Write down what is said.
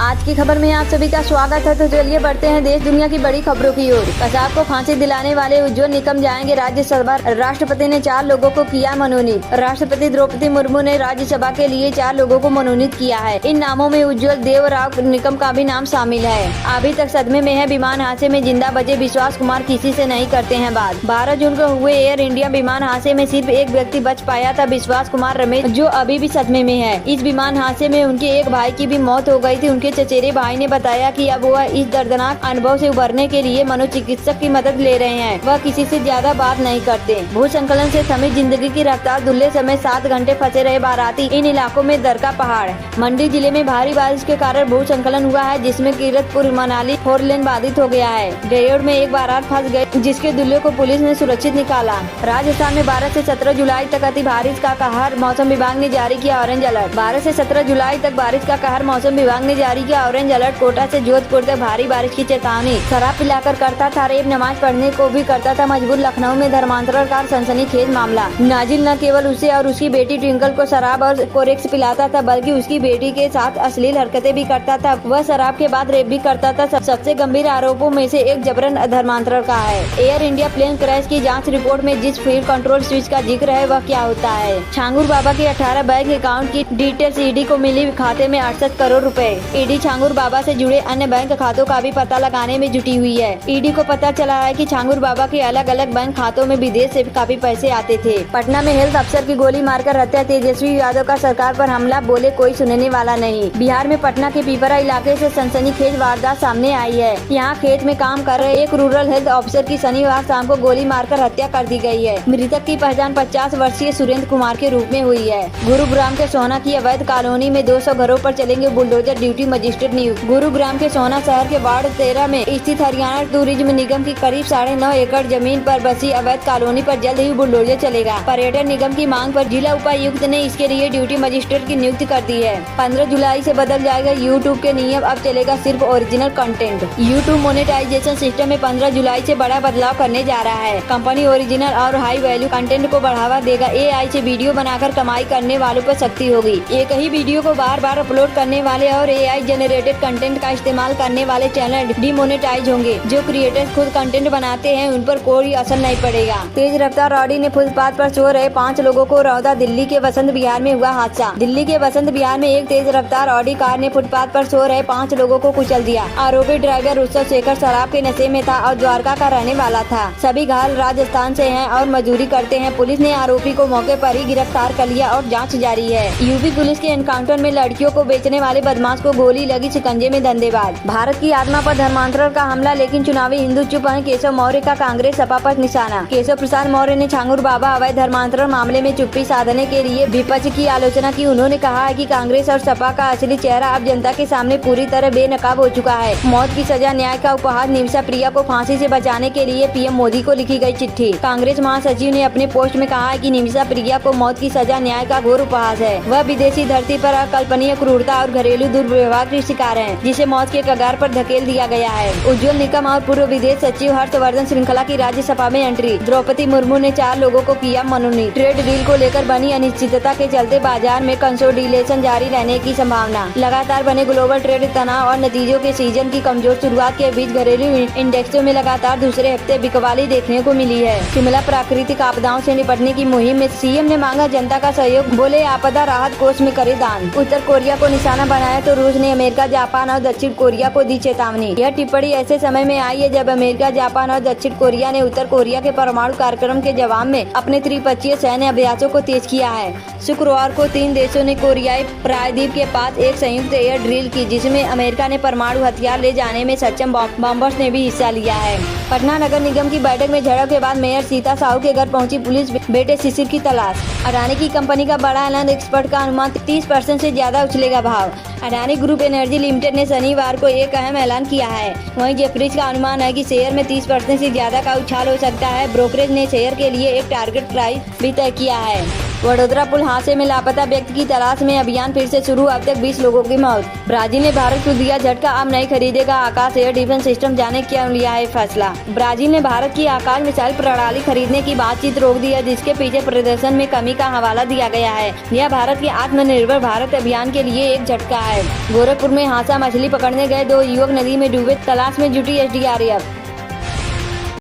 आज की खबर में आप सभी का स्वागत है। तो चलिए बढ़ते हैं देश दुनिया की बड़ी खबरों की ओर। कसाब को फांसी दिलाने वाले उज्ज्वल निकम जाएंगे राज्यसभा। राष्ट्रपति ने 4 लोगों को किया मनोनीत। राष्ट्रपति द्रौपदी मुर्मू ने राज्यसभा के लिए 4 लोगों को मनोनीत किया है। इन नामों में उज्ज्वल देवराव निकम का भी नाम शामिल है। अभी तक सदमे में है। विमान हादसे में जिंदा बचे विश्वास कुमार किसी से नहीं करते हैं बात। 12 जून को हुए एयर इंडिया विमान हादसे में सिर्फ एक व्यक्ति बच पाया था, विश्वास कुमार रमेश, जो अभी भी सदमे में है। इस विमान हादसे में उनके एक भाई की भी मौत हो गई थी। उनके चचेरे भाई ने बताया कि अब वह इस दर्दनाक अनुभव से उबरने के लिए मनोचिकित्सक की मदद ले रहे हैं। वह किसी से ज्यादा बात नहीं करते। भूस्खलन से थमी जिंदगी की रफ्तार, दुल्हे समय 7 घंटे फंसे रहे बाराती। इन इलाकों में दर का पहाड़। मंडी जिले में भारी बारिश के कारण भूस्खलन हुआ है, जिसमें कीरतपुर मनाली 4 लेन बाधित हो गया है। डेयोड में एक बारात फंस गई, जिसके दूल्हे को पुलिस ने सुरक्षित निकाला। राजस्थान में 12 से 17 जुलाई तक अति बारिश का कहर, मौसम विभाग ने जारी किया ऑरेंज अलर्ट। 12 से 17 जुलाई तक बारिश का कहर, मौसम विभाग ने जारी किया ऑरेंज अलर्ट। कोटा से जोधपुर तक भारी बारिश की चेतावनी। शराब पिलाकर करता था रेप, नमाज पढ़ने को भी करता था मजबूर। लखनऊ में धर्मांतरकार सनसनीखेज मामला। नाजिल न केवल उसे और उसकी बेटी ट्विंकल को शराब और कोरेक्स पिलाता था, बल्कि उसकी बेटी के साथ अश्लील हरकतें भी करता था। वह शराब के बाद रेप भी करता था। सबसे गंभीर आरोपों में से एक जबरन धर्मांतरण का है। एयर इंडिया प्लेन क्रैश की जाँच रिपोर्ट में जिस फील्ड कंट्रोल स्विच का जिक्र है, वह क्या होता है? छांगुर बाबा के 18 बैंक अकाउंट की डिटेल्स ईडी को मिली। खाते में 68 करोड़ रुपए। ईडी छांगुर बाबा से जुड़े अन्य बैंक खातों का भी पता लगाने में जुटी हुई है। ईडी को पता चला है कि छांगुर बाबा के अलग अलग बैंक खातों में विदेश से काफी पैसे आते थे। पटना में हेल्थ अफसर की गोली मारकर हत्या। तेजस्वी यादव का सरकार पर हमला, बोले कोई सुनने वाला नहीं। बिहार में पटना के पीपरा इलाके से सनसनीखेज वारदात सामने आई है। यहाँ खेत में काम कर रहे एक रूरल हेल्थ ऑफिसर की शनिवार शाम को गोली मारकर हत्या कर दी गई है। मृतक की पहचान 50 वर्षीय सुरेंद्र कुमार के रूप में हुई है। गुरुग्राम के सोना की अवैध कॉलोनी में 200 घरों पर चलेंगे बुलडोजर, ड्यूटी मजिस्ट्रेट नियुक्त। गुरुग्राम के सोना शहर के वार्ड 13 में स्थित हरियाणा टूरिज्म निगम की करीब 9.5 एकड़ जमीन पर बसी अवैध कॉलोनी पर जल्द ही बुलडोजर चलेगा। पर्यटन निगम की मांग पर जिला उपायुक्त ने इसके लिए ड्यूटी मजिस्ट्रेट की नियुक्ति कर दी है। 15 जुलाई से बदल जाएगा यूट्यूब के नियम, अब चलेगा सिर्फ original content. YouTube monetization system में 15 जुलाई से बड़ा बदलाव करने जा रहा है। कंपनी ओरिजिनल और हाई वैल्यू कंटेंट को बढ़ावा देगा। AI से वीडियो बनाकर कमाई करने वालों पर सख्ती होगी। एक ही वीडियो को बार बार अपलोड करने वाले और AI जनरेटेड कंटेंट का इस्तेमाल करने वाले चैनल डिमोनेटाइज होंगे। जो क्रिएटर्स खुद कंटेंट बनाते हैं, उन पर कोई असर नहीं पड़ेगा। तेज रफ्तार ऑडी ने फुटपाथ पर सो रहे 5 लोगों को रौंदा। दिल्ली के वसंत विहार में हुआ हादसा। दिल्ली के वसंत विहार में एक तेज रफ्तार ऑडी कार ने फुटपाथ पर सो रहे 5 लोगों को कुचल दिया। आरोपी ड्राइवर उत्सव शेखर शराब के नशे में था और द्वारका का रहने वाला था। सभी घायल राजस्थान से हैं और मजदूरी करते हैं। पुलिस ने आरोपी को मौके पर ही गिरफ्तार कर लिया और जाँच जारी है। यूपी पुलिस के एनकाउंटर में लड़कियों को बेचने वाले बदमाश को गोली लगी, शिकंजे में धंधेबाज। भारत की आत्मा पर धर्मांतरण का हमला, लेकिन चुनावी हिंदू चुप हैं। केशव मौर्य का कांग्रेस सपा पर निशाना। केशव प्रसाद मौर्य ने छांगुर बाबा अवैध धर्मांतरण मामले में चुप्पी साधने के लिए विपक्ष की आलोचना की। उन्होंने कहा है कि कांग्रेस और सपा का असली चेहरा अब जनता के सामने पूरी तरह बेनकाब हो चुका है। मौत की सजा न्याय का उपहार। निमिषा प्रिया को फांसी से बचाने के लिए PM मोदी को लिखी गई चिट्ठी। कांग्रेस महासचिव ने अपने पोस्ट में कहा है कि निमिषा प्रिया को मौत की सजा न्याय का घोर उपहास है। वह विदेशी धरती पर अकल्पनीय क्रूरता और घरेलू दुर्व्यवहार की शिकार है, जिसे मौत के कगार पर धकेल दिया गया है। उज्ज्वल निकम और पूर्व विदेश सचिव हर्षवर्धन श्रृंखला की राज्यसभा में एंट्री। द्रौपदी मुर्मू ने 4 लोगों को किया मनोनीत। ट्रेड डील को लेकर बनी अनिश्चितता के चलते बाजार में कंसोलिडेशन जारी रहने की संभावना। लगातार बने ग्लोबल ट्रेड तनाव और नतीजों के सीजन की कमजोर शुरुआत के बीच घरेलू इंडेक्सों में लगातार दूसरे हफ्ते बिकवाली देखने को मिली है। शिमला प्राकृतिक आपदाओं से निपटने की मुहिम में CM ने मांगा जनता का सहयोग, बोले आपदा राहत कोष में करे दान। उत्तर कोरिया को निशाना बनाया तो रूस ने अमेरिका, जापान और दक्षिण कोरिया को दी चेतावनी। यह टिप्पणी ऐसे समय में आई है जब अमेरिका, जापान और दक्षिण कोरिया ने उत्तर कोरिया के परमाणु कार्यक्रम के जवाब में अपने त्रिपक्षीय सैन्य अभ्यासों को तेज किया है। शुक्रवार को 3 देशों ने कोरियाई प्रायद्वीप के पास एक संयुक्त एयर ड्रिल की, जिसमें अमेरिका ने परमाणु हथियार ले जाने में सक्षम बॉम्बर्स ने भी हिस्सा लिया है। पटना नगर निगम की बैठक में झड़प के बाद मेयर सीता साहू के घर पहुंची पुलिस, बेटे शिशिर की तलाश। अडानी की कंपनी का बड़ा ऐलान, एक्सपर्ट का अनुमान 30% से ज्यादा उछलेगा भाव। अडानी ग्रुप एनर्जी लिमिटेड ने शनिवार को एक अहम ऐलान किया है। वहीं जेफरीज का अनुमान है कि शेयर में 30% से ज्यादा का उछाल हो सकता है। ब्रोकरेज ने शेयर के लिए एक टारगेट प्राइस भी तय किया है। वडोदरा पुल हादसे में लापता व्यक्ति की तलाश में अभियान फिर से शुरू, अब तक 20 लोगों की मौत। ब्राजील ने भारत को दिया झटका, अब नहीं खरीदेगा आकाश एयर डिफेंस सिस्टम, जाने क्यों लिया है फैसला। ब्राजील ने भारत की आकाश मिसाइल प्रणाली खरीदने की बातचीत रोक दी है, जिसके पीछे प्रदर्शन में कमी का हवाला दिया गया है। यह भारत के आत्मनिर्भर भारत अभियान के लिए एक झटका है। गोरखपुर में हादसा, मछली पकड़ने गए 2 युवक नदी में डूबे, तलाश में जुटी SDRF।